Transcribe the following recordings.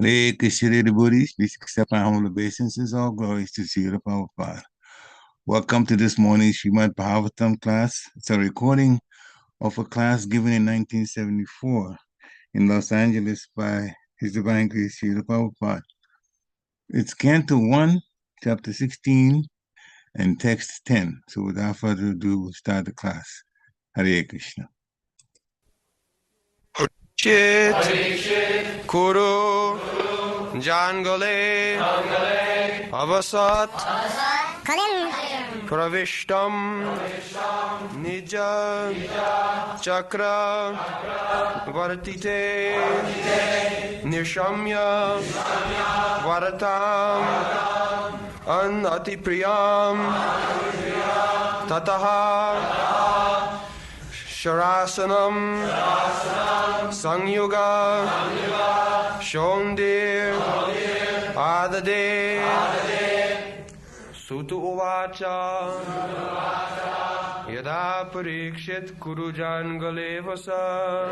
Hare Krishna, devotees, please accept my humble obeisances. All glories to Srila Prabhupada. Welcome to this morning's Srimad Bhagavatam class. It's a recording of a class given in 1974 in Los Angeles by His Divine Grace Srila Prabhupada. It's Canto 1, Chapter 16, and Text 10. So without further ado, we'll start the class. Hare Krishna. Parīkṣit. kuru-jāṅgale, vasat, kaliṁ, praviṣṭaṁ, nija-cakravartite, niśamya, vārtām, anatipriyāṁ, tataḥ, śarāsanaṁ, saṁyuga-śauṇḍir, ādade, Sūta uvāca, yadā Parīkṣit kuru-jāṅgale vasat,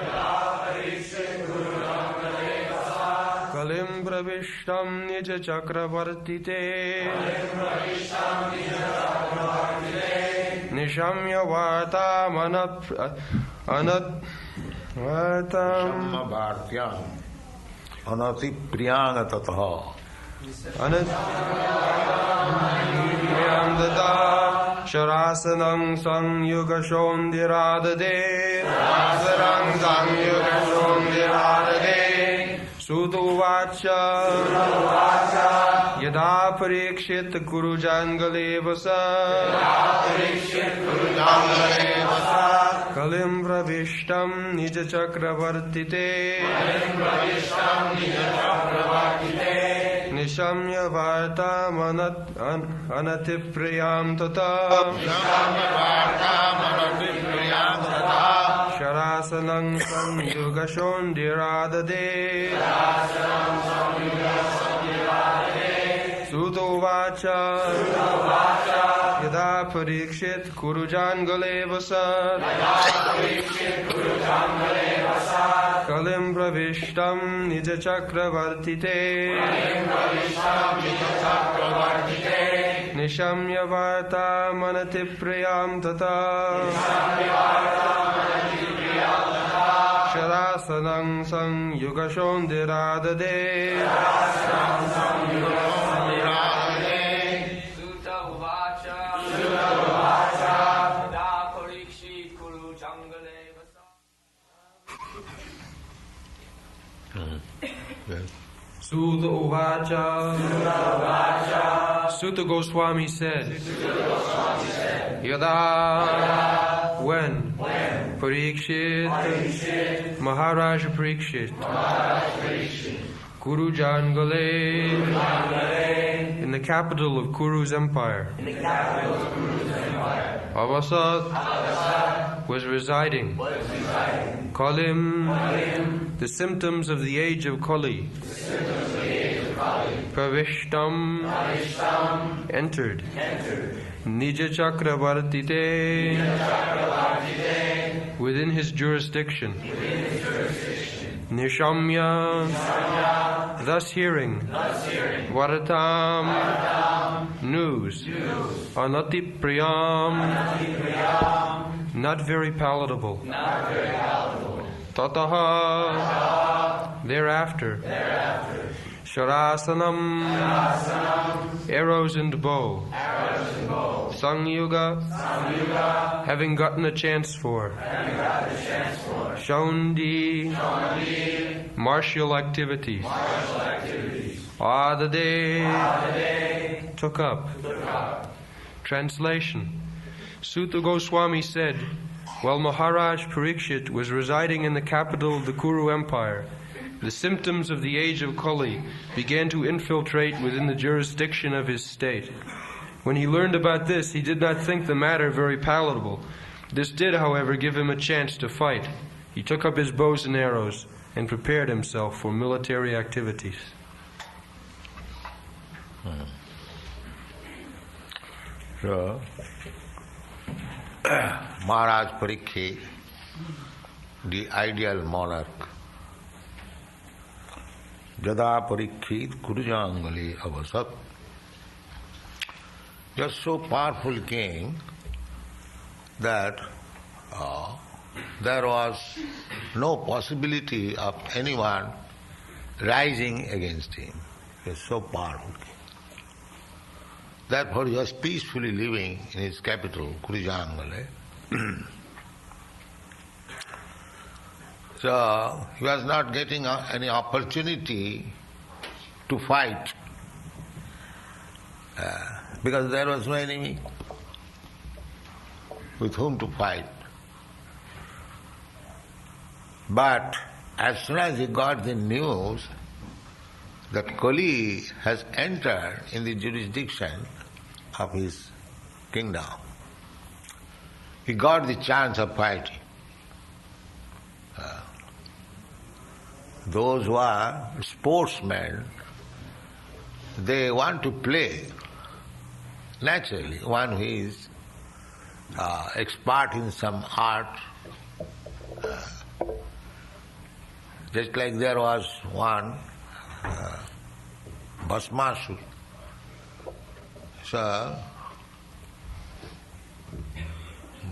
kaliṁ praviṣṭaṁ nija-cakravartite, niśamya vārtām anatipriyāṁ tataḥ anatipriyāṁ śarāsanaṁ saṁyuga-śauṇḍir ādade saṁyuga-śauṇḍir ādade Sūta uvāca yadā Parīkṣit kuru-jāṅgale vasat kaliṁ praviṣṭaṁ nija-cakravartite niśamya vārtām anatipriyāṁ tataḥ śarāsanaṁ saṁyuga-śauṇḍir ādade Sūta uvāca yadā Parīkṣit kuru-jāṅgale vasat kaliṁ praviṣṭaṁ nija-cakravartite niśamya vārtām anatipriyāṁ tataḥ śarāsanaṁ saṁyuga-śauṇḍir ādade Sūta uvāca yadā Parīkṣit kuru-jāṅgale vasat Sūta uvāca Sūta Gosvāmī said, yadā, when Parīkṣit, Mahārāja Parīkṣit, kuru-jāṅgale, in the capital of Kuru's empire, vasat, was residing, kaliṁ, the symptoms of the age of Kali, praviṣṭaṁ, entered, nija-cakravartite, within his jurisdiction, niśamya, thus hearing, vārtām, news, anatipriyāṁ, not very palatable, tataḥ, thereafter, śarāsanaṁ, arrows and bow, saṁyuga, having gotten a chance for, śauṇḍir, martial activities, ādade, took up. Translation: Sūta Gosvāmī said, while Mahārāja Parīkṣit was residing in the capital of the Kuru Empire, the symptoms of the age of Kali began to infiltrate within the jurisdiction of his state. When he learned about this, he did not think the matter very palatable. This did, however, give him a chance to fight. He took up his bows and arrows and prepared himself for military activities. So, Mahārāja Parīkṣit, the ideal monarch, yadā Parīkṣit kuru-jāṅgale avasat, just so powerful king that there was no possibility of anyone rising against him. He was so powerful king. Therefore he was peacefully living in his capital, kuru-jāṅgale. So he was not getting any opportunity to fight because there was no enemy with whom to fight. But as soon as he got the news that Kali has entered in the jurisdiction of his kingdom, he got the chance of fighting. Those who are sportsmen, they want to play. Naturally, one who is expert in some art, just like there was one Bhasmasur. So,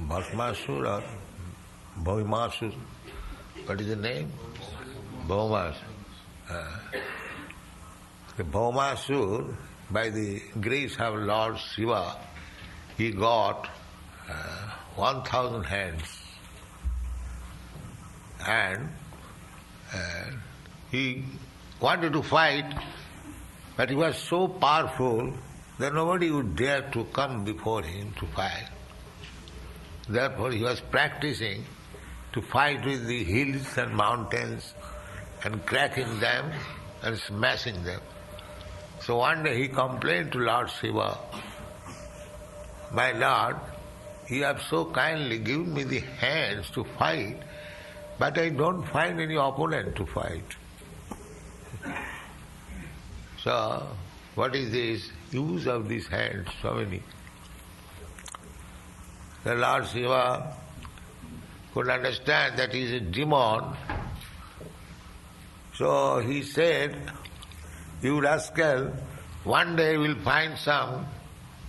Bhasmasur or Bhaumasur, what is the name? Bhaumasur. The Bhaumasur, by the grace of Lord Shiva, he got 1,000 hands. And he wanted to fight, but he was so powerful that nobody would dare to come before him to fight. Therefore he was practicing to fight with the hills and mountains and cracking them and smashing them. So one day he complained to Lord Shiva, "My Lord, you have so kindly given me the hands to fight, but I don't find any opponent to fight. So, what is this use of these hands, so many?" The Lord Shiva could understand that he is a demon. So he said, "You rascal, one day you will find some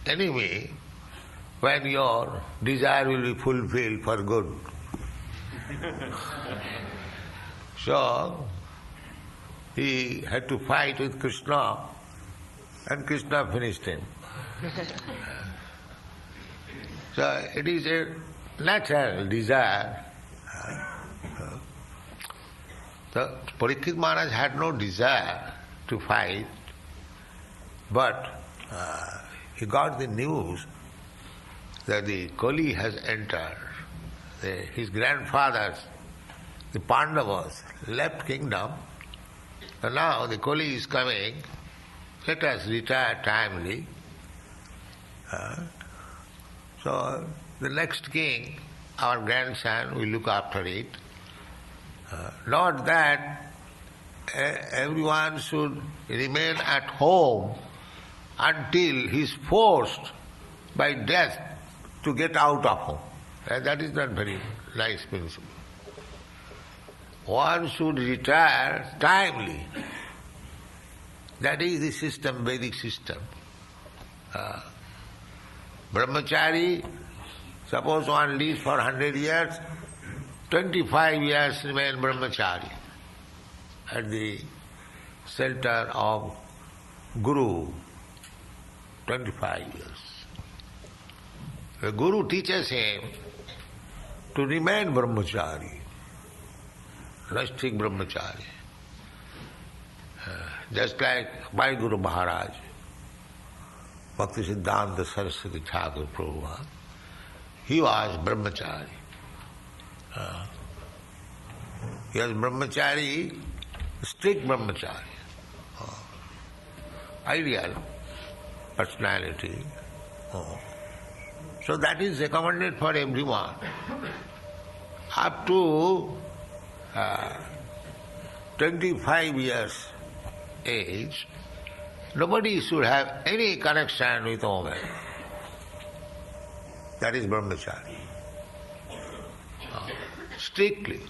enemy when your desire will be fulfilled for good." So he had to fight with Krishna, and Krishna finished him. So it is a natural desire. So Parīkṣit Maharaj had no desire to fight, but he got the news that the Kali has entered. His grandfathers, the Pandavas, left kingdom, and now the Kali is coming. Let us retire timely. So the next king, our grandson, will look after it. Not that everyone should remain at home until he is forced by death to get out of home. That is not very nice principle. One should retire timely. That is the system, Vedic system. Brahmachari, suppose one lives for 100 years, 25 years remain brahmachari at the shelter of Guru, 25 years. The Guru teaches him to remain brahmachari, rustic brahmachari. Just like my Guru Mahārāja, Bhakti-Siddhanta Saraswati Thakur Prabhupada, he was brahmachari. He was brahmachari, strict brahmachari, ideal personality. So that is recommended for everyone. Up to 25 years age, nobody should have any connection with woman. That is brahmachari. Strictly.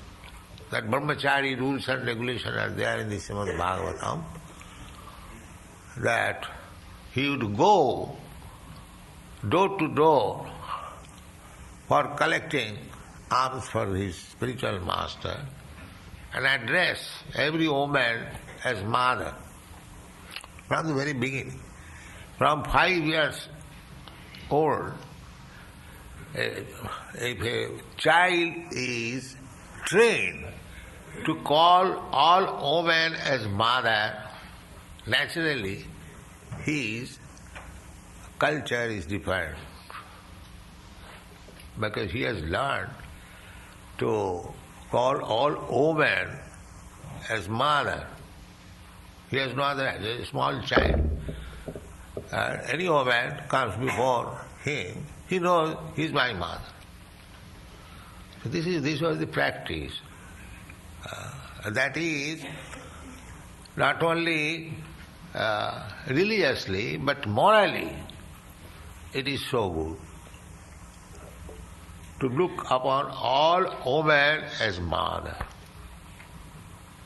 That brahmachari rules and regulations are there in the Srimad Bhagavatam, that he would go door to door for collecting alms for his spiritual master and address every woman as mother from the very beginning. From 5 years old, if a child is trained to call all women as mother, naturally his culture is different. Because he has learned to call all women as mother. He has no other, a small child. Any woman comes before him, he knows he is my mother. So this was the practice. That is not only religiously but morally it is so good to look upon all women as mother.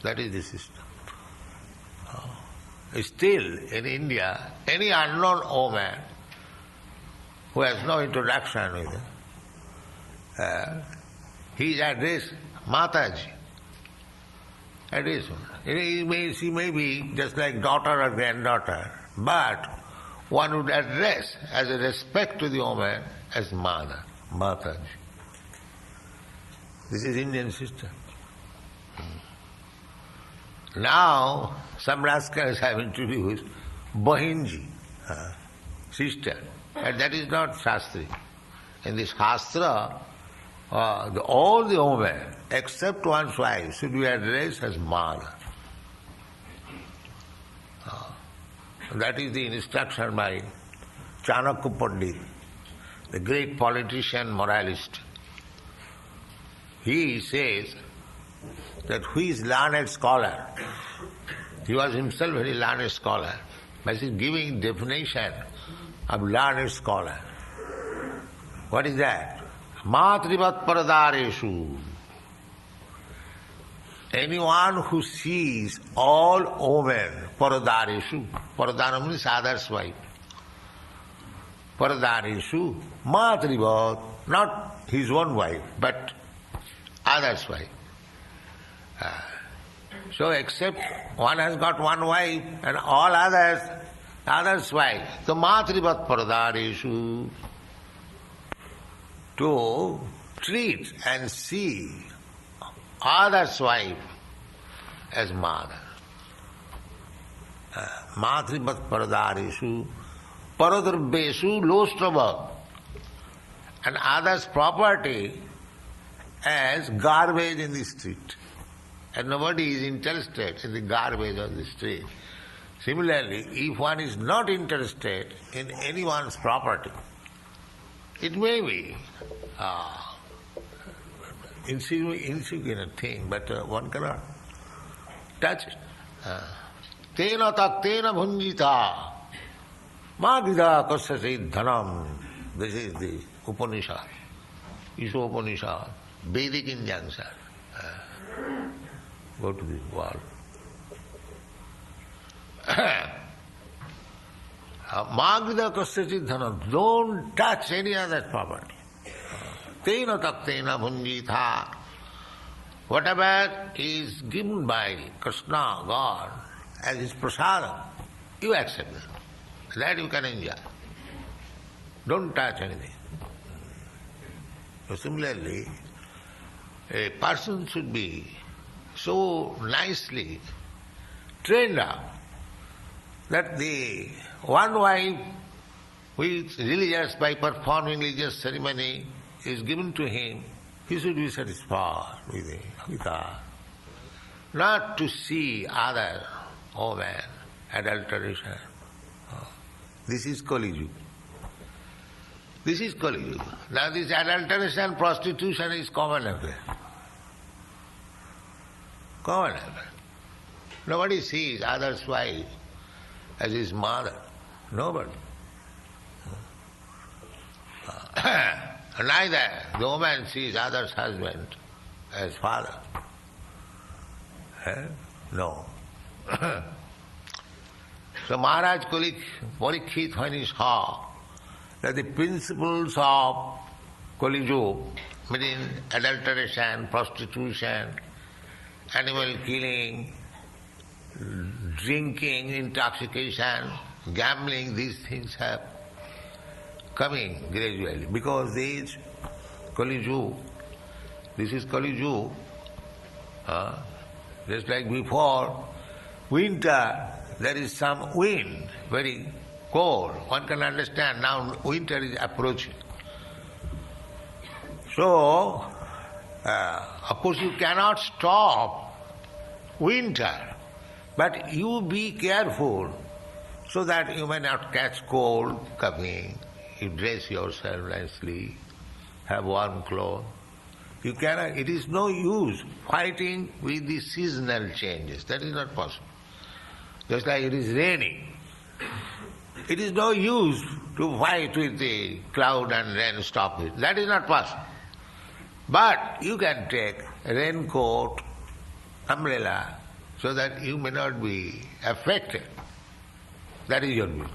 That is the system. Still in India, any unknown woman who has no introduction with her, he is addressed Mataji. She may be just like daughter or granddaughter, but one would address as a respect to the woman as mother, Mataji. This is Indian system. Now, some rascals have introduced Bahinji, sister, and that is not Shastri. In this Shastra, all the women, except one's wife, should be addressed as mother. That is the instruction by Chanakya Pandit, the great politician, moralist. He says that who is learned scholar, he was himself a very learned scholar, but he is giving definition of learned scholar. What is that? Matrivat paradareshu. Anyone who sees all women, paradareshu, paradana means other's wife. Paradareshu, matrivat, not his own wife, but other's wife. So except one has got one wife and all others' wife. So matrivat paradareshu, to treat and see others' wife as mother. Matrivat paradareshu, paradrabeshu lostrava, and others' property as garbage in the street. And nobody is interested in the garbage on the street. Similarly, if one is not interested in anyone's property, it may be insignificant thing, but one cannot touch it. Tena taktena bhunjita magida kasyasid dhanam. This is the Upanishad, Isha Upanishad, Vedic injunction. Go to the wall. Magida kasyasid dhanam. Don't touch any other property. Tena taktena bhunjita. Whatever is given by Krishna, God, as his prasadam, you accept that. That you can enjoy. Don't touch anything. So similarly, a person should be so nicely trained up that the one wife who is religious by performing religious ceremony is given to him, he should be satisfied with her. Not to see other women, adulteration. This is Kali Yuga. This is Kali Yuga. Now this adulteration, prostitution is common affair. Common affair. Nobody sees other's wife as his mother. Nobody. Neither the woman sees other's husband as father. No. So Mahārāja Parīkṣit, when he saw that the principles of Kali Yuga, meaning adulteration, prostitution, animal killing, drinking, intoxication, gambling, these things have coming gradually because there is Kali Yuga. This is Kali Yuga. Just like before winter, there is some wind, very cold. One can understand now winter is approaching. So, of course you cannot stop winter, but you be careful so that you may not catch cold coming. You dress yourself nicely, have warm clothes. You cannot, it is no use fighting with the seasonal changes. That is not possible. Just like it is raining. It is no use to fight with the cloud and rain, stop it. That is not possible. But you can take a raincoat, umbrella, so that you may not be affected. That is your business.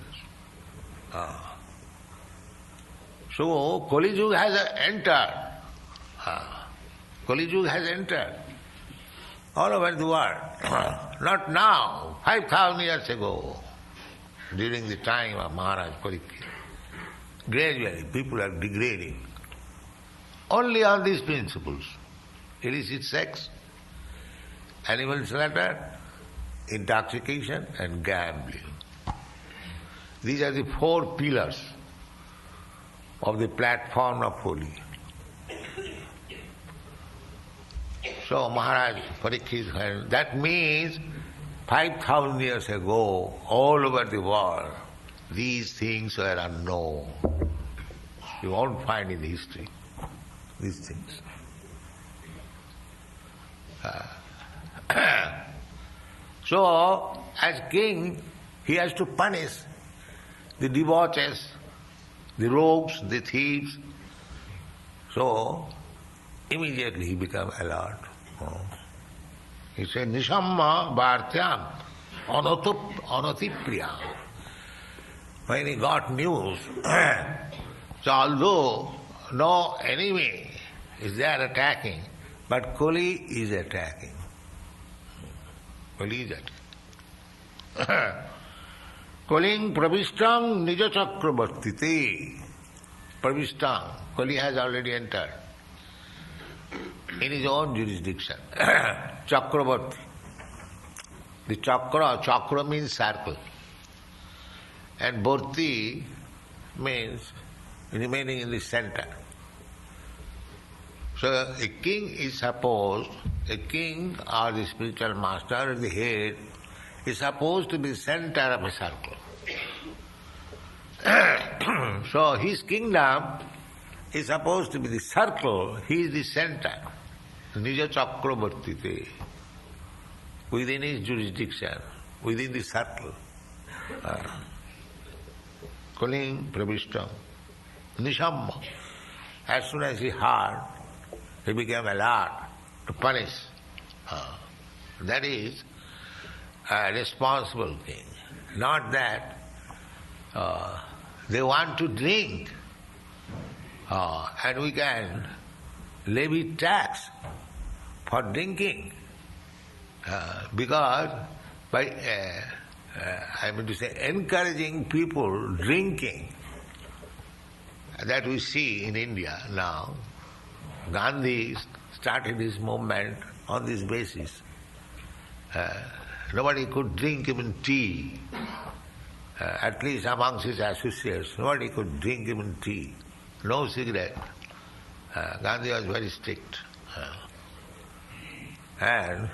So, Kali Yuga has entered. Kali Yuga has entered all over the world. Not now, 5,000 years ago, during the time of Mahārāja Parīkṣit. Gradually, people are degrading. Only on these principles. Illicit sex, animal slaughter, intoxication and gambling. These are the 4 pillars of the platform of Kali. So Mahārāja Parīkṣit, that means 5,000 years ago, all over the world, these things were unknown. You won't find in history these things. So, as king, he has to punish the debauchees, the rogues, the thieves. So, immediately he becomes alert. He said, niśamya vārtām, anatipriyāṁ. When he got news, so although no enemy is there attacking, but Kali is attacking. Kali is attacking. Kaliṁ praviṣṭaṁ nija-cakravartite. Praviṣṭaṁ. Kali has already entered in his own jurisdiction. Cakravarti. The chakra means circle. And varti means remaining in the center. So a king is supposed, a king or the spiritual master or the head is supposed to be the center of a circle. So his kingdom is supposed to be the circle, he is the center. Nija-cakravartite. Within his jurisdiction, within the circle. Kaliṁ praviṣṭaṁ. Niśamya. As soon as he heard, he became alert to punish. That is a responsible king. Not that they want to drink and we can levy tax for drinking because by encouraging people drinking, that we see in India now. Gandhi started his movement on this basis. Nobody could drink even tea. At least amongst his associates, nobody could drink even tea. No cigarette. Gandhi was very strict. And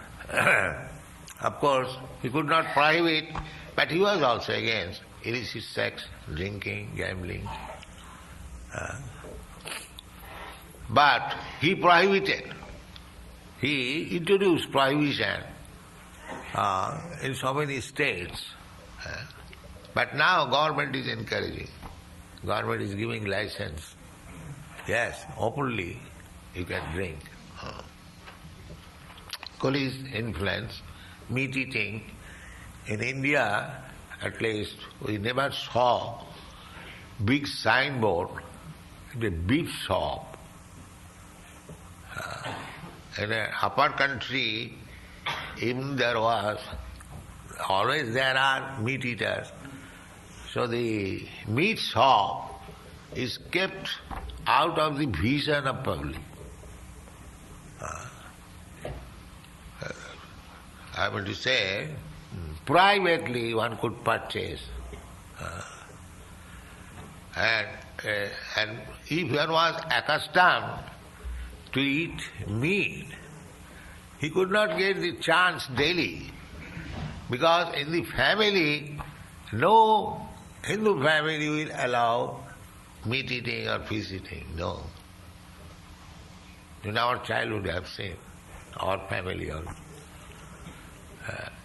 of course, he could not prohibit, but he was also against illicit sex, drinking, gambling. But he prohibited. He introduced prohibition in so many states. But now government is encouraging. Government is giving license. Yes, openly you can drink. Kali's influence, meat eating. In India, at least, we never saw big signboard, the beef shop. In an upper country, even there was, always there are meat eaters. So the meat shop is kept out of the vision of public. I want to say, privately one could purchase. And if one was accustomed to eat meat, he could not get the chance daily, because in the family, no Hindu family will allow meat eating or fish eating, no. In our childhood I have seen, our family also.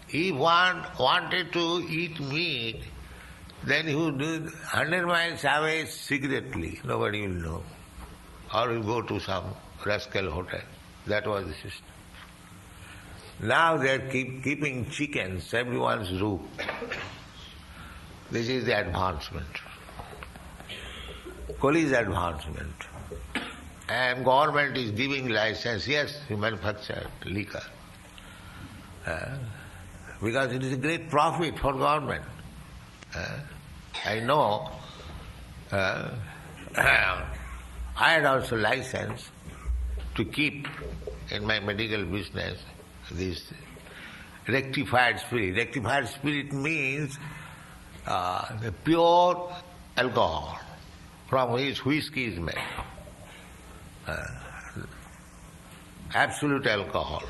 If one wanted to eat meat, then he would do 100 miles away secretly, nobody will know. Or he will go to some rascal hotel. That was the system. Now they are keeping chickens everyone's roof. This is the advancement. Kali's advancement. And government is giving license, yes, you manufacture liquor. Because it is a great profit for government. I know, I had also license to keep in my medical business this rectified spirit. Rectified spirit means the pure alcohol from which whiskey is made. Absolute alcohol.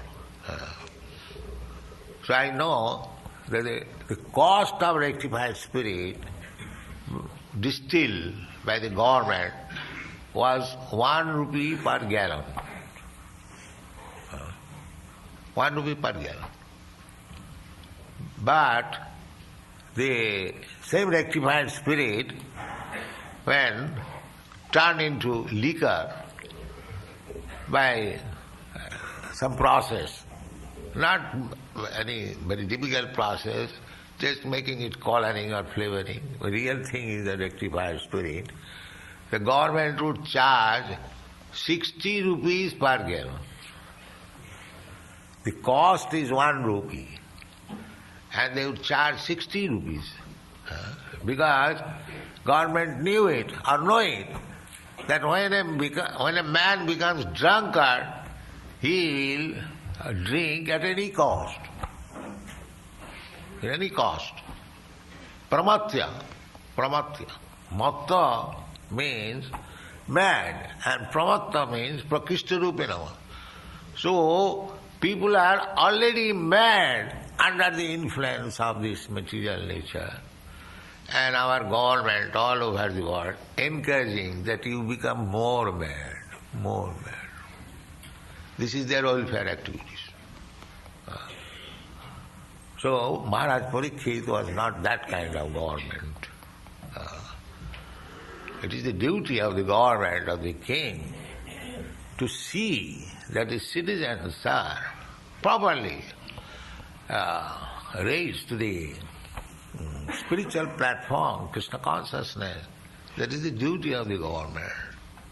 So I know that the cost of rectified spirit distilled by the government was 1 rupee per gallon. 1 rupee per gallon. But the same rectified spirit, when turned into liquor by some process, not any very difficult process, just making it coloring or flavoring. The real thing is the rectified spirit. The government would charge 60 rupees per gallon. The cost is 1 rupee. And they would charge 60 rupees. Because government knew it or know it, that when a man becomes drunkard, he will drink at any cost. At any cost. Pramatya. Matta means mad, and pramatta means prakishtarupinama. So, people are already mad under the influence of this material nature. And our government all over the world encouraging that you become more mad. This is their welfare activities. So Mahārāja Parīkṣit was not that kind of government. It is the duty of the government, of the king, to see that the citizens are properly raised to the spiritual platform, Krishna consciousness. That is the duty of the government.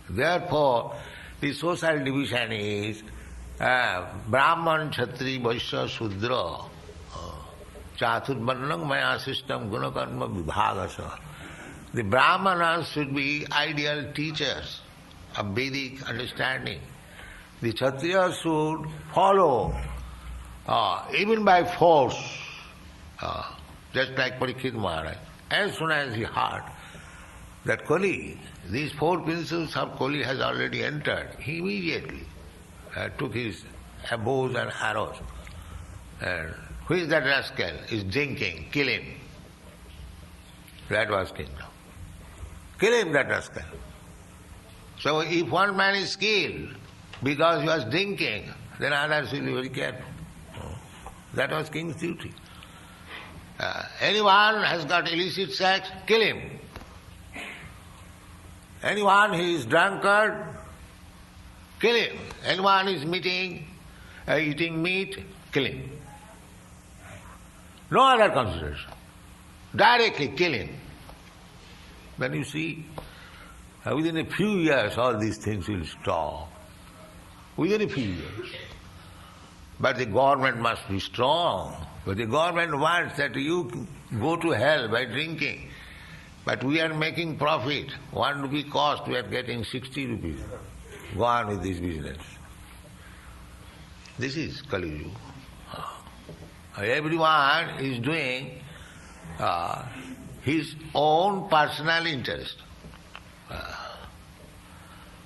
Therefore, the social division is Brahman, Kshatri, Vaishya, Shudra, Chaturvarnam maya system gunakarma vibhagasa. The Brahmanas should be ideal teachers of Vedic understanding. The Kshatriyas should follow, even by force, just like Parīkṣit Mahārāja. As soon as he heard that Kali, these 4 principles of Kali has already entered, he immediately took his bows and arrows. And who is that rascal? Is drinking, kill him. That was kingdom. Kill him, that rascal. So if one man is killed because he was drinking, then others will be very careful. That was king's duty. Anyone has got illicit sex, kill him. Anyone who is drunkard, kill him. Anyone who is eating meat, kill him. No other consideration. Directly kill him. Then you see, within a few years all these things will stop. Within a few years. But the government must be strong. But the government wants that you go to hell by drinking. But we are making profit. 1 rupee cost, we are getting 60 rupees. Go on with this business. This is Kali Yuga. Everyone is doing his own personal interest.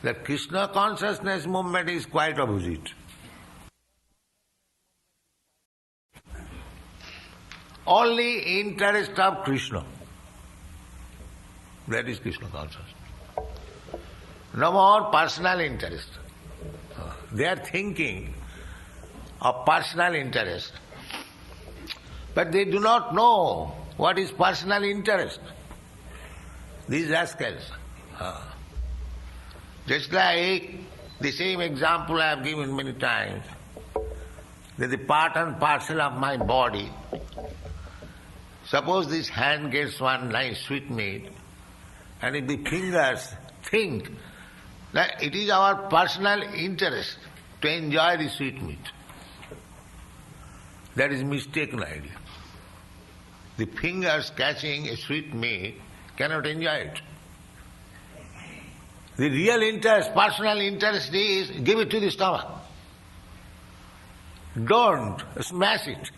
The Krishna consciousness movement is quite opposite. Only interest of Krishna. That is Krishna consciousness. No more personal interest. They are thinking of personal interest, but they do not know what is personal interest. These rascals. Just like the same example I have given many times, that the part and parcel of my body, suppose this hand gets one nice sweetmeat, and if the fingers think that it is our personal interest to enjoy the sweetmeat, that is mistaken idea. The fingers catching a sweetmeat cannot enjoy it. The real interest, personal interest is give it to the stomach. Don't smash it.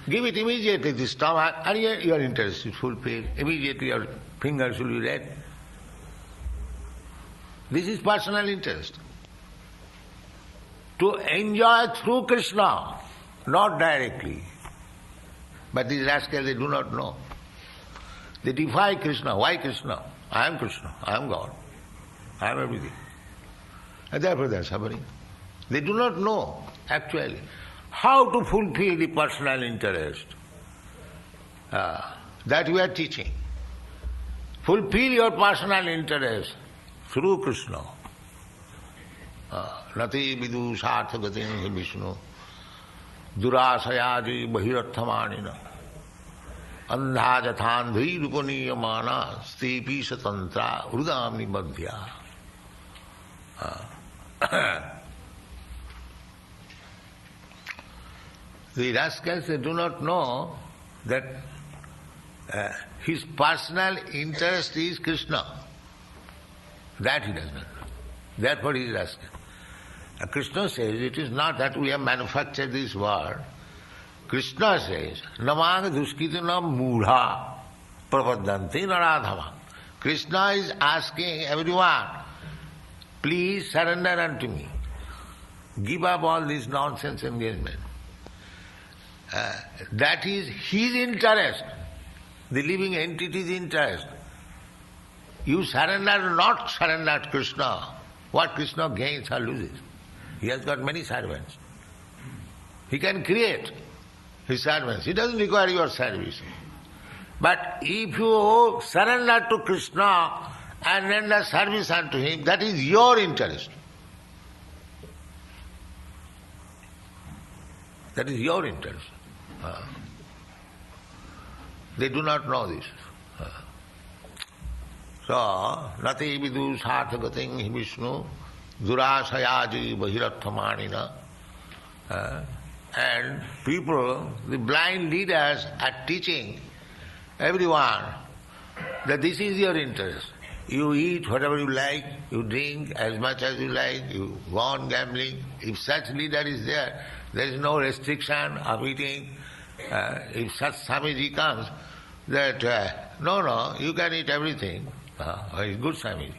Give it immediately to the stomach and your interest is fulfilled. Immediately your fingers will be red. This is personal interest. To enjoy through Krishna, not directly. But these rascals, they do not know. They defy Krishna. Why Krishna? I am Krishna. I am God. I am everything. And therefore they are suffering. They do not know, actually, how to fulfill the personal interest that we are teaching. Fulfill your personal interest through Krishna. Nati vidu sarthagatin Vishnu durasayadi bahiratthamanina andhajathandhi rupaniyamana stepi satantra hrudamni madhya. The rascals, they do not know that his personal interest is Krishna. That he does not know. Therefore he is rascal. Krishna says, it is not that we have manufactured this word. Krishna says, namang duskitina mudha prapadanti naradhama. Krishna is asking everyone, please surrender unto me. Give up all this nonsense engagement. That is his interest, the living entity's interest. You surrender, not surrender to Krishna. What Krishna gains or loses? He has got many servants. He can create his servants. He doesn't require your service. But if you surrender to Krishna and render service unto him, that is your interest. That is your interest. They do not know this. So, nati vidu sarthagatin Vishnu durasayaji bahiratthamanina. And people, the blind leaders are teaching everyone that this is your interest. You eat whatever you like, you drink as much as you like, you go on gambling. If such leader is there is no restriction of eating. If such Swamiji comes, that no, you can eat everything. He's good Swamiji.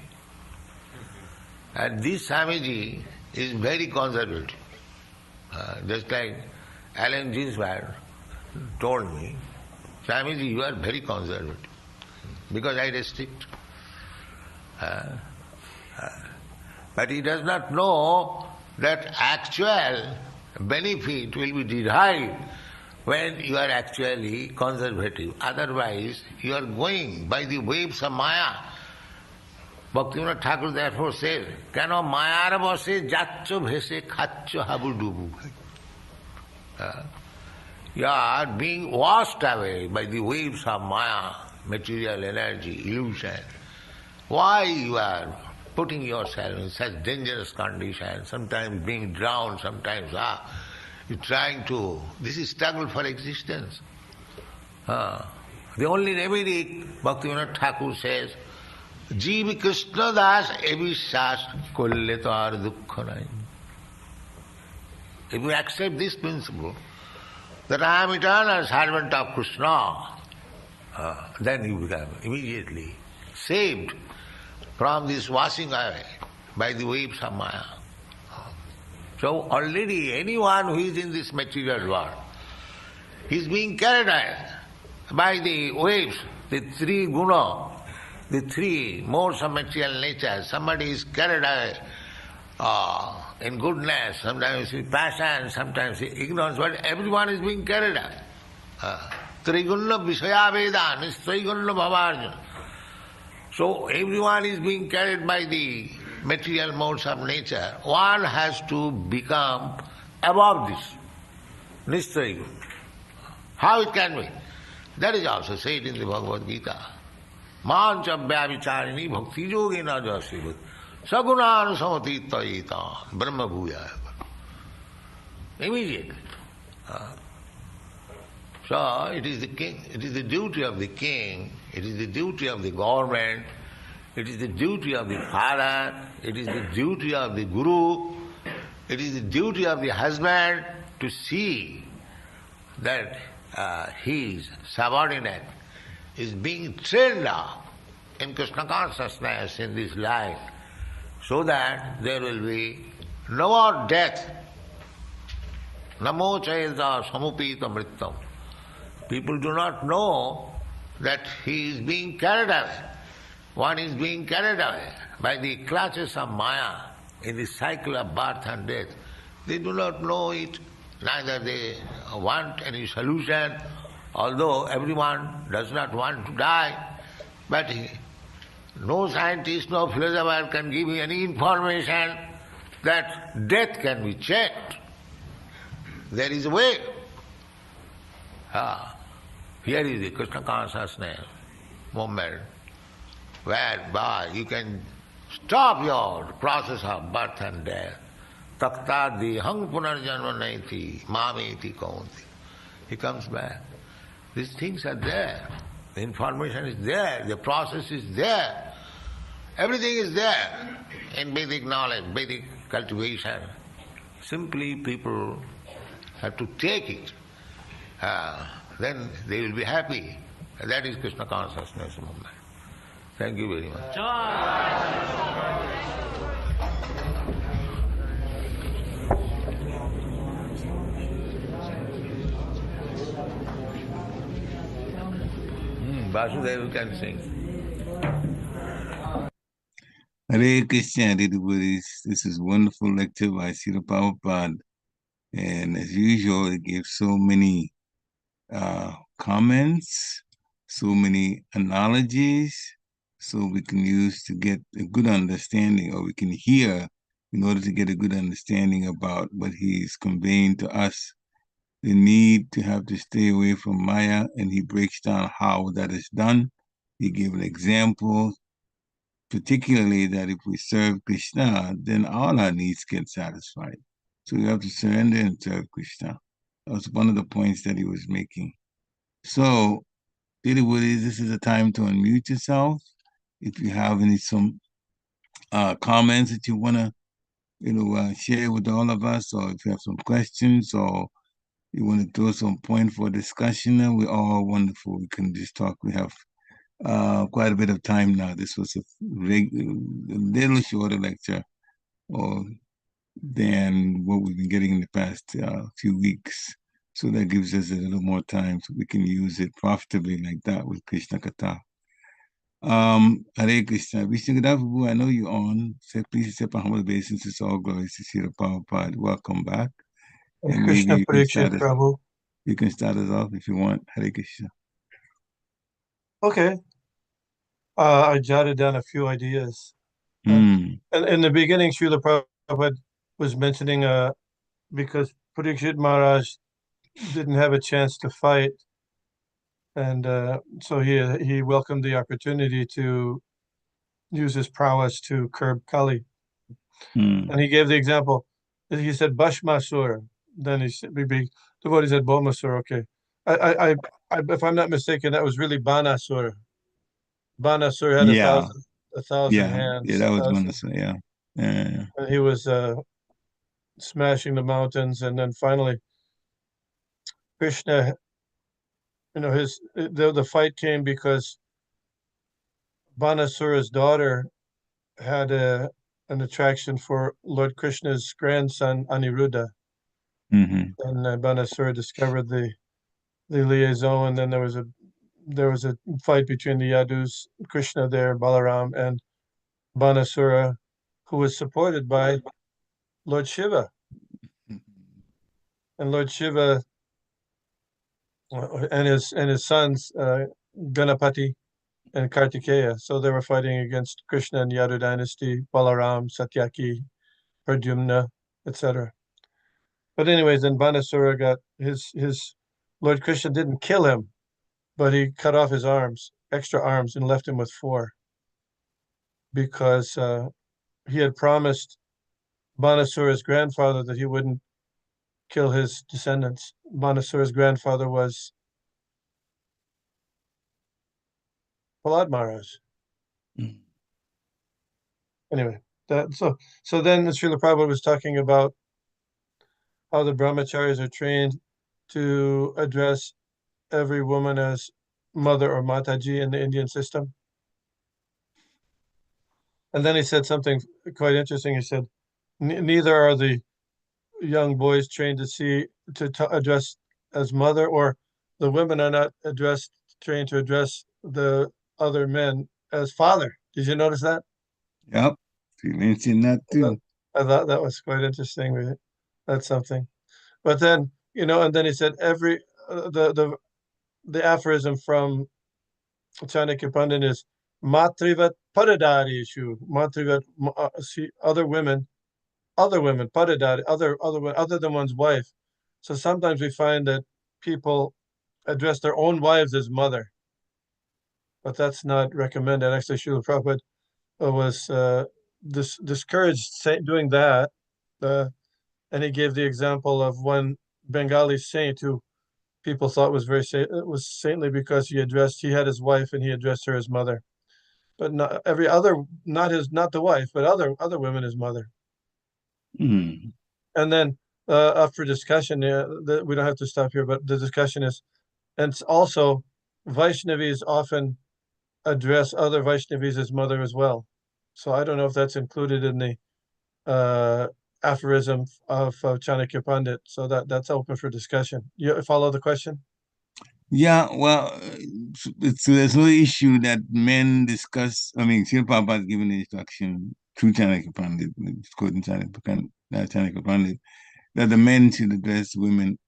And this Swamiji is very conservative. Just like Alan Ginsberg told me, Swamiji, you are very conservative, because I restrict. But he does not know that actual benefit will be derived when you are actually conservative. Otherwise, you are going by the waves of Maya. Bhaktivinoda Thakur therefore says, Keno Mayar bose jaccho bhese khacho habudubu. You are being washed away by the waves of Maya, material energy, illusion. Why you are putting yourself in such dangerous conditions, sometimes being drowned, sometimes you're trying to... This is struggle for existence. The only remedy, Bhaktivinoda Thakur says, Jeev Krishna das ebishas kolle tar dukkha nahi. if you accept this principle, that I am eternal servant of Krishna, then you become immediately saved from this washing away by the waves of Maya. So already anyone who is in this material world is being carried away by the waves, the three guna, the three modes of material nature. Somebody is carried away in goodness, sometimes in passion, sometimes in ignorance, but everyone is being carried away. Trigunna Vishaya Veda, Nistrigunna Bhavarjuna. So everyone is being carried by the material modes of nature. One has to become above this. Nistrayaguna. How it can be? That is also said in the Bhagavad Gita. Mancha vyavicharini bhakti yogena jasya sagunan samatitayita brahma bhuya. Immediately. So it is the king, it is the duty of the king, it is the duty of the government, it is the duty of the father, it is the duty of the guru, it is the duty of the husband to see that his subordinate is being trained up in Krishna consciousness in this life, so that there will be no more death. Namo chayada samupita mrittam. People do not know that he is being carried away. One is being carried away by the clutches of Maya in the cycle of birth and death. They do not know it, neither they want any solution, although everyone does not want to die, but no scientist, no philosopher can give you any information that death can be checked. There is a way. Here is the Krishna consciousness movement, whereby you can stop your process of birth and death. Taktadi hang punarjanma naiti mameti kaunti. He comes back. These things are there. The information is there. The process is there. Everything is there in Vedic knowledge, Vedic cultivation. Simply people have to take it. Then they will be happy. That is Krishna consciousness movement. Thank you very much. Vasudeva, you can sing. Hare Krishna, devotees. This is wonderful lecture by Srila Prabhupada. And as usual, it gives so many comments, so many analogies, so we can use to get a good understanding, or we can hear in order to get a good understanding about what he's conveying to us. The need to have to stay away from Maya, and he breaks down how that is done. He gave an example, particularly that if we serve Krishna, then all our needs get satisfied. So we have to surrender and serve Krishna. That was one of the points that he was making. So, devotees, this is a time to unmute yourself. If you have some comments that you want to, share with all of us, or if you have some questions, or you want to throw some point for discussion, we're all wonderful. We can just talk. We have quite a bit of time now. This was a little shorter lecture than what we've been getting in the past few weeks. So that gives us a little more time so we can use it profitably like that with Krishna Katha. Hare Krishna. Vishnu Gadavu, I know you're on. So please accept our humble obeisances. All glories to Srila Prabhupada. Welcome back. And Krishna Parīkṣit, Prabhu. You can start us off if you want. Hare Krishna. Okay. I jotted down a few ideas. And in the beginning, Srila Prabhupada was mentioning because Parīkṣit Maharaj didn't have a chance to fight, and so he welcomed the opportunity to use his prowess to curb Kali. And he gave the example. He said Bhashmasura. Then he said, the devotee said Bhaumasura. Okay, I if I'm not mistaken, that was really Banasura. Banasura had a thousand hands. Yeah, that was Banasura. Yeah. And he was smashing the mountains, and then finally Krishna, the fight came because Banasura's daughter had an attraction for Lord Krishna's grandson Aniruddha, and Banasura discovered the liaison, and then there was a fight between the Yadus, Krishna there, Balaram, and Banasura, who was supported by Lord Shiva. And Lord Shiva and his sons, Ganapati and Kartikeya. So they were fighting against Krishna and Yadu dynasty, Balaram, Satyaki, Pradyumna, etc. But anyways, then Banasura got his Lord Krishna didn't kill him, but he cut off his arms, extra arms, and left him with 4, because he had promised Banasura's grandfather that he wouldn't kill his descendants. Banasura's grandfather was Prahlad Maharaj. Anyway, so then Srila Prabhupada was talking about how the brahmacharis are trained to address every woman as mother or mataji in the Indian system. And then he said something quite interesting. He said, neither are the young boys trained to address as mother, or the women are not trained to address the other men as father. Did you notice that? Yep, he mentioned that too. I thought that was quite interesting. That's something. But then, and then he said the aphorism from Chanakya Pandit is Matrivat Padadarishu. Matrivat, other women, Padadari, other than one's wife. So sometimes we find that people address their own wives as mother, but that's not recommended. Actually, Srila Prabhupada was discouraged doing that, and he gave the example of one Bengali saint who people thought was was saintly because he had his wife and he addressed her as mother, but not the wife, but other women as mother. And then up for discussion, we don't have to stop here, but the discussion is, and it's also Vaishnavis often address other Vaishnavis as mother as well. So I don't know if that's included in the aphorism of Chanakya Pandit. So that's open for discussion. You follow the question? Yeah, well, there's no issue that men discuss. I mean, Srila Prabhupada has given the instruction through Chanakya Pandit, quoting Chanakya Pandit, that the men should address women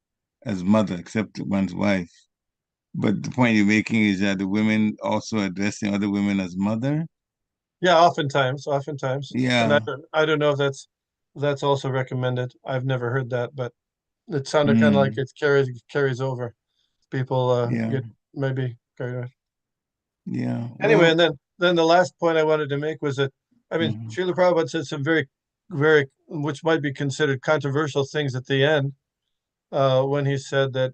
as mother, except one's wife. But the point you're making is that the women also addressing other women as mother? Yeah, oftentimes. Yeah. And I don't know if that's also recommended. I've never heard that, but it sounded kind of like it carries over. People get maybe carried away. Yeah. Anyway, and then the last point I wanted to make was that, I mean, Srila Prabhupada said some very, very, which might be considered controversial things at the end, when he said that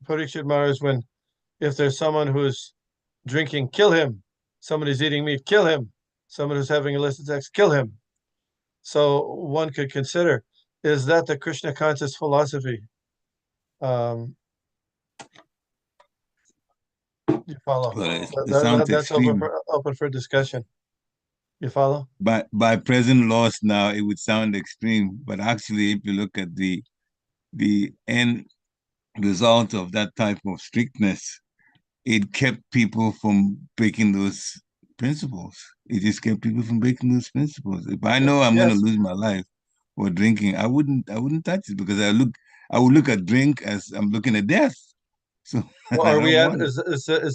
Parīkṣit Maharaj, if there's someone who's drinking, kill him. Somebody's eating meat, kill him. Someone who's having illicit sex, kill him. So one could consider, is that the Krishna conscious philosophy? You follow? Well, that's open for discussion. You follow? By present laws now, it would sound extreme, but actually, if you look at the end result of that type of strictness, it kept people from breaking those principles. It just kept people from breaking those principles. If I know I'm going to lose my life for drinking, I wouldn't touch it, because I would look at drink as I'm looking at death. So well, is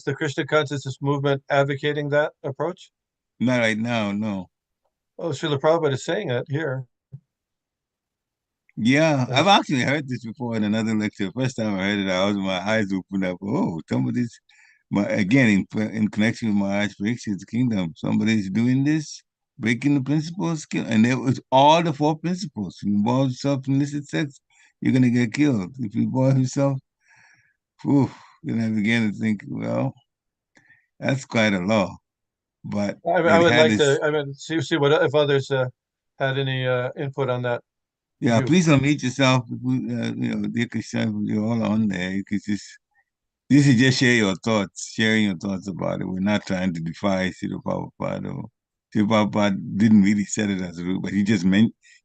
the Krishna consciousness movement advocating that approach? Not right now, no. Oh, Srila Prabhupada is saying it here. Yeah, I've actually heard this before in another lecture. First time I heard it, my eyes opened up. Oh, somebody's, again, in connection with Mahārāja Parīkṣit's kingdom, somebody's doing this, breaking the principles, and it was all the 4 principles. If you involve yourself in illicit sex, you're going to get killed. If you involve yourself, then I began to think, well, that's quite a law. But I would like to. I mean, see what if others had any input on that. Yeah, view. please unmute yourself. Dear Krishna, you're all on there. You could this is just sharing your thoughts about it. We're not trying to defy Srila Prabhupada. Srila Prabhupada didn't really set it as a rule, but he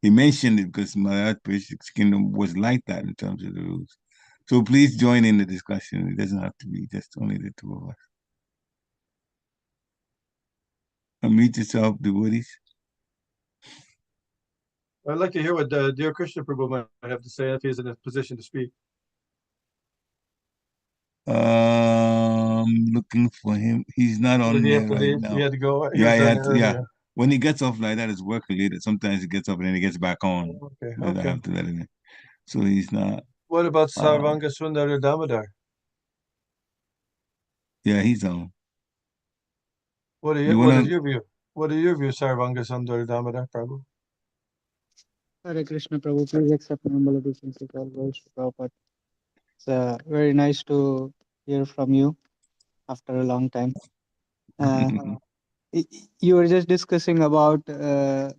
mentioned it because Mahārāja Parīkṣit's kingdom was like that in terms of the rules. So please join in the discussion. It doesn't have to be just only the two of us. Unmute yourself, devotees. I'd like to hear what dear Krishna Prabhu might have to say if he's in a position to speak. Looking for him. He's not on Did he there have to right leave? now. He had to go. He Yeah, was he on had there to, yeah. earlier. When he gets off like that, it's work related. Sometimes he gets up and then he gets back on. Okay. But I Okay. have to let him in. So he's not. What about Sarvanga-Sundara Damodar? Yeah, he's on. What is your view? What are your views, Sarvanga-Sundara Damodar, Prabhu? Hare Krishna Prabhu, please accept humble obeisance all words to Prabhupada. It's very nice to hear from you after a long time. You were just discussing about the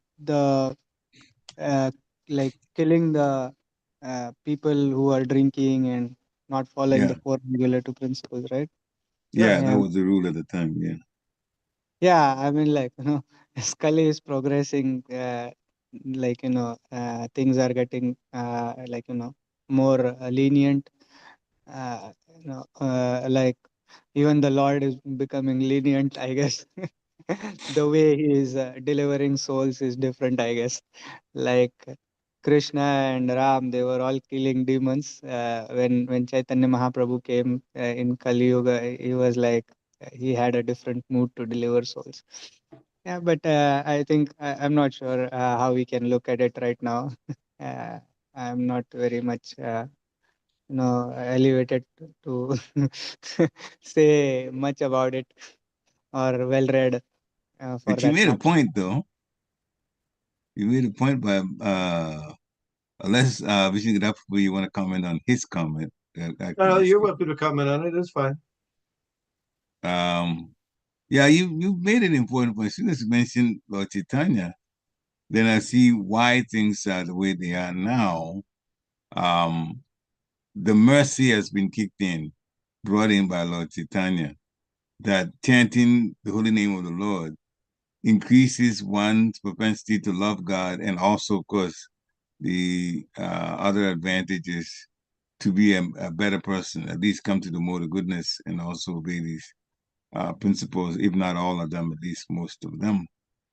like killing the people who are drinking and not following the four regulative principles, right? Yeah, that was the rule at the time. Yeah. Yeah, I mean, like, as Kali is progressing, like, things are getting, like, more lenient. Like, even the Lord is becoming lenient, I guess. The way he is delivering souls is different, I guess. Like, Krishna and Ram, they were all killing demons. When Chaitanya Mahaprabhu came in Kali Yuga, he was like, he had a different mood to deliver souls. Yeah, but I think I'm not sure how we can look at it right now. uh, I'm not very much, elevated to say much about it or well read for But you that made a matter. point, though. You made a point by unless Vishnu, you want to comment on his comment. No, you're welcome to comment on it. It's fine. Yeah, you made an important point. As soon as you mentioned Lord Chaitanya, then I see why things are the way they are now. The mercy has been kicked in, brought in by Lord Chaitanya, that chanting the holy name of the Lord increases one's propensity to love God, and also, of course, the other advantages to be a better person, at least come to the mode of goodness and also obey these principles, if not all of them, at least most of them,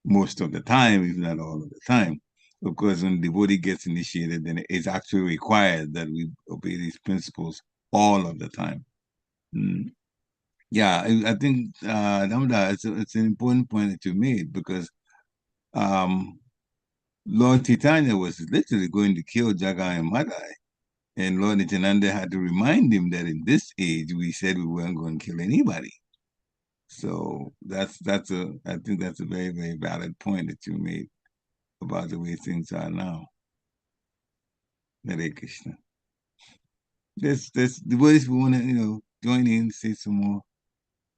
most of the time, if not all of the time. Of course, when the devotee gets initiated, then it's actually required that we obey these principles all of the time. Yeah, I think Damodar, it's an important point that you made, because Lord Chaitanya was literally going to kill Jagai and Madai, and Lord Nityananda had to remind him that in this age we said we weren't going to kill anybody. So I think that's a very, very valid point that you made about the way things are now. Hare Krishna. There's the ways we want to join in, say some more,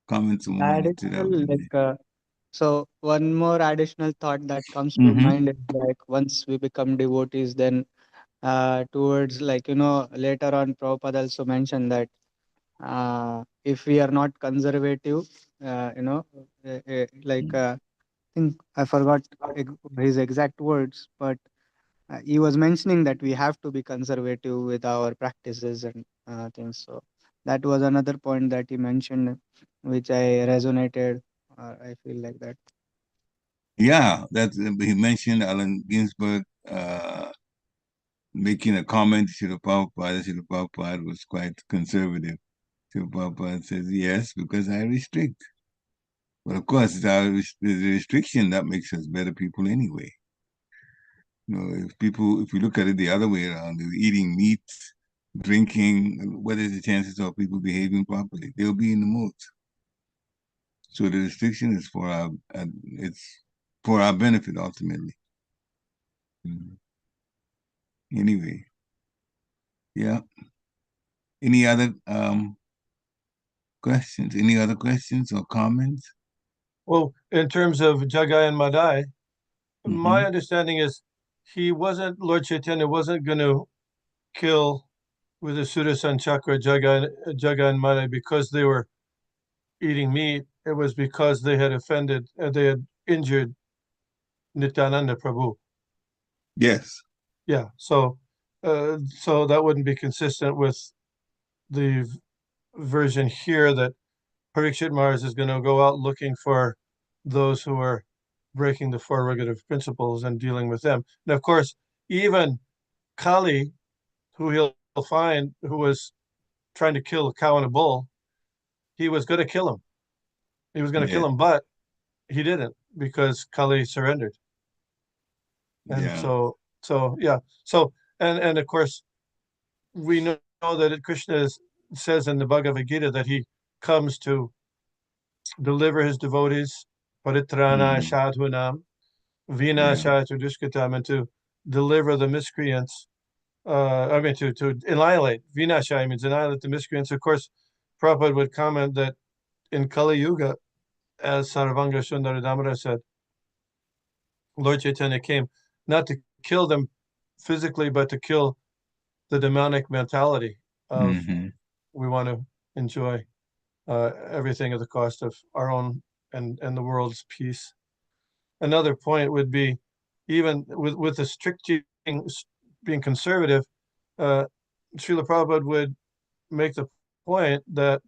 comment some more into that. So one more additional thought that comes to Mm-hmm. mind is like once we become devotees, then towards like later on Prabhupada also mentioned that if we are not conservative, like I think I forgot his exact words, but he was mentioning that we have to be conservative with our practices and things. So that was another point that he mentioned, which I resonated. I feel like that. Yeah, he mentioned Allen Ginsberg making a comment to the Prabhupada. The Prabhupada was quite conservative. The Prabhupada says, yes, because I restrict. But of course, the restriction that makes us better people anyway. If we look at it the other way around, they're eating meat, drinking, what is the chances of people behaving properly? They'll be in the mood. So the restriction is for our benefit ultimately. Anyway, yeah. Any other questions? Any other questions or comments? Well, in terms of Jagai and Madai, my understanding is Lord Chaitanya wasn't going to kill with the Sudarshan Chakra Jaga and Mara because they were eating meat. It was because they had they had injured Nityananda Prabhu. Yes. Yeah, so that wouldn't be consistent with the version here that Parīkṣit Maharaj is going to go out looking for those who are breaking the four regulative principles and dealing with them. And of course, even Kali, who he'll find, who was trying to kill a cow and a bull, he was going to kill him. He was going to kill him, but he didn't because Kali surrendered. And and of course, we know that Krishna says in the Bhagavad Gita that he comes to deliver his devotees, paritrana sadhunam, vinashaya dushkatam, and to deliver the miscreants. To annihilate. Vinashaya means annihilate the miscreants. Of course, Prabhupada would comment that in Kali Yuga, as Sarvanga Sundara Damodara said, Lord Chaitanya came not to kill them physically, but to kill the demonic mentality of we want to enjoy everything at the cost of our own and the world's peace. Another point would be, even with the strict being conservative, Srila Prabhupada would make the point that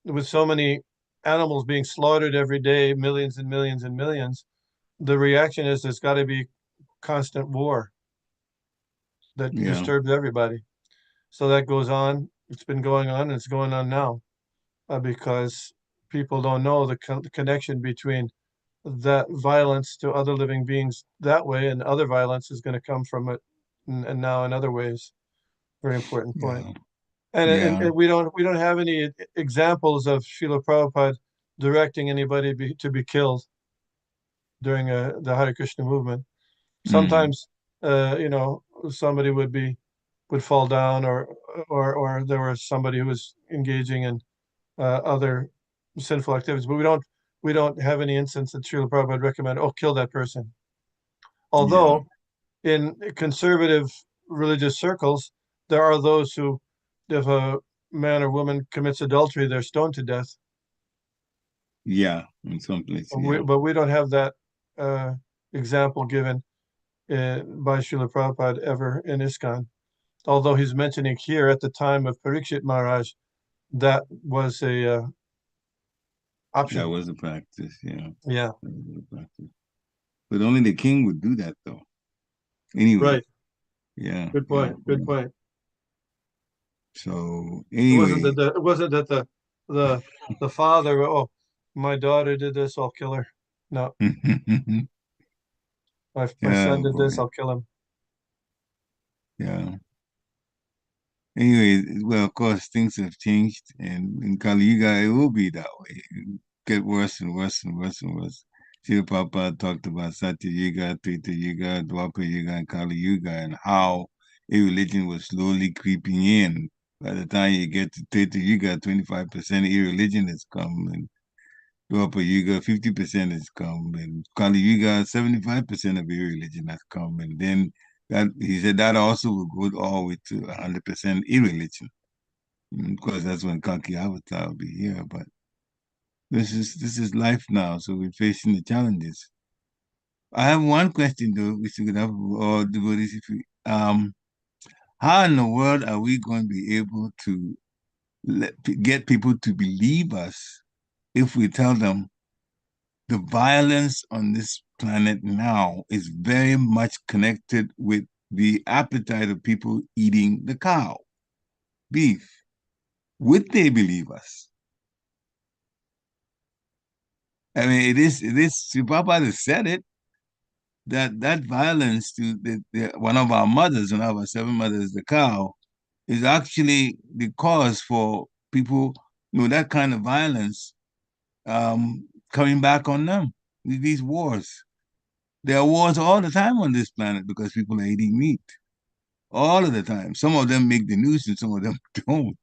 with so many animals being slaughtered every day, millions and millions and millions, the reaction is there's got to be constant war that disturbs everybody. So that goes on. It's been going on, and it's going on now because people don't know the connection between that violence to other living beings that way, and other violence is going to come from it, and now in other ways. Very important point. And we don't have any examples of Srila Prabhupada directing anybody to be killed during the Hare Krishna movement. Sometimes, somebody would fall down, or there was somebody who was engaging in other sinful activities. But we don't have any instance that Srila Prabhupada recommend, kill that person. Although in conservative religious circles, there are those who, if a man or woman commits adultery, they're stoned to death. Yeah, in some places. But we don't have that example given by Srila Prabhupada ever in ISKCON. Although he's mentioning here at the time of Parīkṣit Maharaj, that was a option. That was a practice, Yeah. But only the king would do that, though. Anyway. Right. Yeah. Good point. Good point. So anyway, it wasn't that the father, my daughter did this, I'll kill her. No. my son did this, I'll kill him. Yeah. Anyway, well, of course, things have changed, and in Kali Yuga, it will be that way. It'll get worse and worse and worse and worse. Srila Prabhupada talked about Satya Yuga, Treta Yuga, Dwapara Yuga, and Kali Yuga, and how a religion was slowly creeping in. By the time you get to Treta Yuga, 25% irreligion has come, and Dwapara Yuga, 50% has come, and Kali Yuga, 75% of irreligion has come, and then he said that also will go all the way to 100% irreligion. Of course, that's when Kalki Avatar will be here, but this is life now, so we're facing the challenges. I have one question though, which we could have all devotees. How in the world are we going to be able to get people to believe us if we tell them the violence on this planet now is very much connected with the appetite of people eating the cow, beef? Would they believe us? I mean, it is. Prabhupada said it, that violence to one of our mothers, one of our seven mothers, the cow, is actually the cause for people, that kind of violence coming back on them, these wars. There are wars all the time on this planet because people are eating meat. All of the time. Some of them make the news and some of them don't.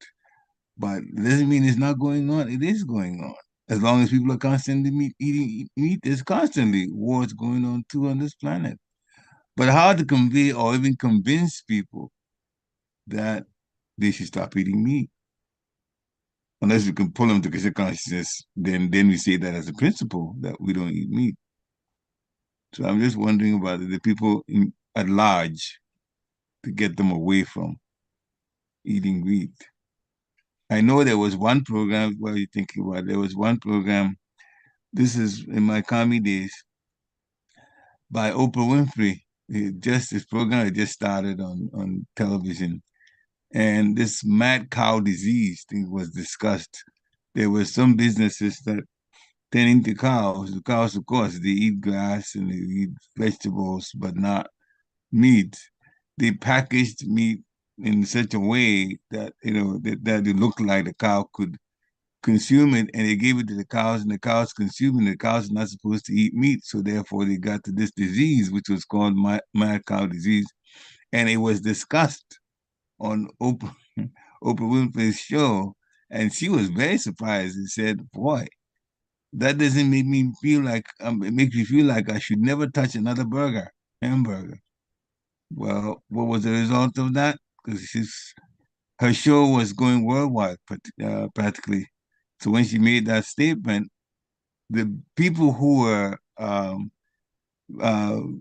But it doesn't mean it's not going on. It is going on. As long as people are constantly eating meat, there's constantly wars going on too on this planet. But how to convey or even convince people that they should stop eating meat? Unless we can pull them to Krishna consciousness, then we say that as a principle that we don't eat meat. So I'm just wondering about the people at large to get them away from eating meat. I know there was one program, what are you thinking about? There was one program, this is in my commie days, by Oprah Winfrey. This program had just started on television. And this mad cow disease thing was discussed. There were some businesses that tending to cows. The cows, of course, they eat grass and they eat vegetables, but not meat. They packaged meat in such a way that that it looked like the cow could consume it, and they gave it to the cows, and the cows consume it. The cows are not supposed to eat meat, so therefore they got to this disease, which was called mad cow disease, and it was discussed on Oprah Winfrey's show, and she was very surprised and said, "Boy, that doesn't make me feel like it makes me feel like I should never touch another hamburger." Well, what was the result of that? Because her show was going worldwide, practically. So when she made that statement, the people who were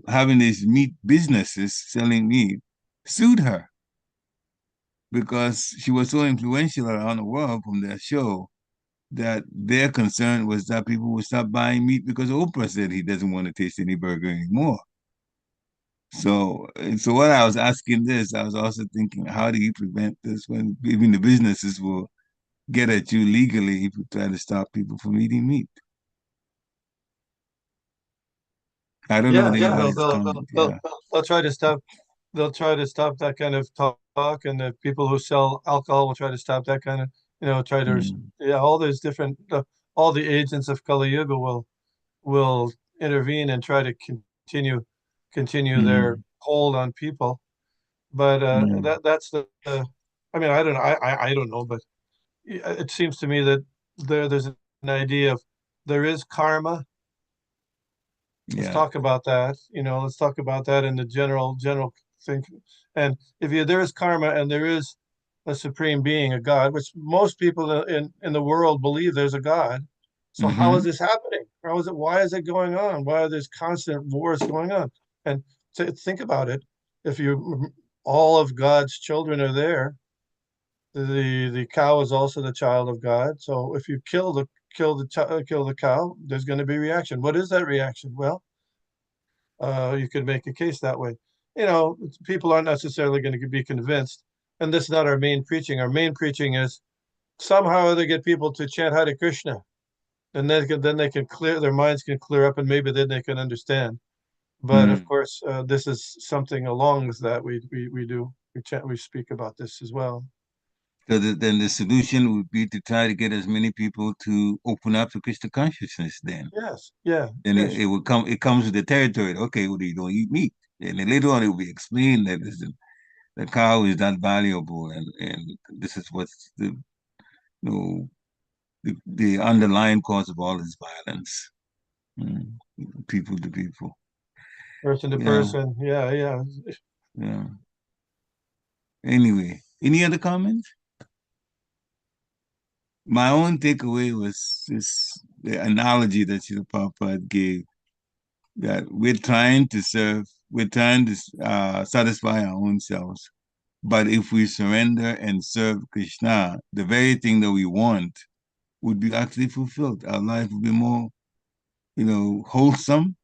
having these meat businesses selling meat sued her because she was so influential around the world from their show that their concern was that people would stop buying meat because Oprah said he doesn't want to taste any burger anymore. So what I was asking this, I was also thinking, how do you prevent this when even the businesses will get at you legally if you try to stop people from eating meat? I don't know anybody's comment. Yeah. They'll try to stop. They'll try to stop that kind of talk, and the people who sell alcohol will try to stop that kind of, try to, all those different, all the agents of Kali Yuga will intervene and try to continue their hold on people. But that's I mean, I don't know, but it seems to me that there's an idea of there is karma. Let's talk about that. Let's talk about that in the general thing. And if there is karma and there is a supreme being, a God, which most people in the world believe there's a God. So how is this happening? Why is it going on? Why are there constant wars going on? And to think about it, if all of God's children are there, the cow is also the child of God. So if you kill the cow, there's going to be reaction. What is that reaction? Well, you could make a case that way. People aren't necessarily going to be convinced, and this is not our main preaching. Our main preaching is somehow they get people to chant Hare Krishna, and then they can their minds can clear up, and maybe then they can understand. But of course, this is something along with that we do. We speak about this as well. So then the solution would be to try to get as many people to open up to Krishna consciousness then. Yes, yeah. And it comes with the territory. Okay, well, you don't eat meat. And then later on it will be explained that the cow is not valuable and this is what's the underlying cause of all this violence. People to people. Person to person. Yeah. Yeah. Anyway, any other comments? My own takeaway was the analogy that Srila Prabhupada gave, that we're trying to satisfy our own selves. But if we surrender and serve Krishna, the very thing that we want would be actually fulfilled. Our life would be more, wholesome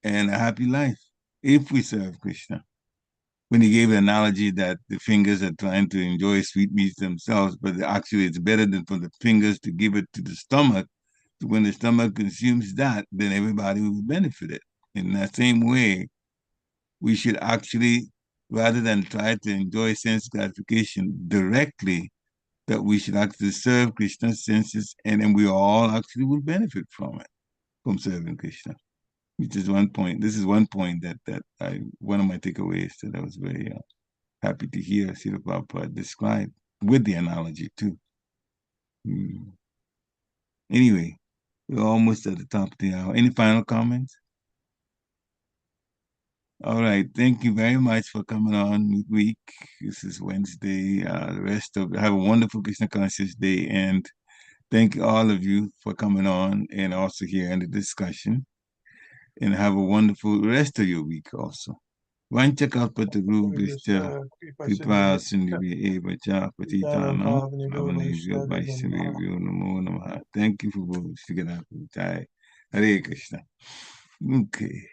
and a happy life if we serve Krishna. When he gave the analogy that the fingers are trying to enjoy sweetmeats themselves, but actually it's better than for the fingers to give it to the stomach. So when the stomach consumes that, then everybody will be benefited. In that same way, we should actually, rather than try to enjoy sense gratification directly, that we should actually serve Krishna's senses, and then we all actually will benefit from it, from serving Krishna. Which is one point. This is one point that one of my takeaways that I was very happy to hear Srila Prabhupada describe with the analogy too. Anyway, we're almost at the top of the hour. Any final comments? All right. Thank you very much for coming on midweek. This is Wednesday. The rest of have a wonderful Krishna conscious day, and thank all of you for coming on and also hearing the discussion. And have a wonderful rest of your week also. Vanchakalpatagrubhishta kripa sindhubhye eva cha patitanam avanebhyo vaishnavebhyo namo namaha. Thank you for Hare Krishna. Okay.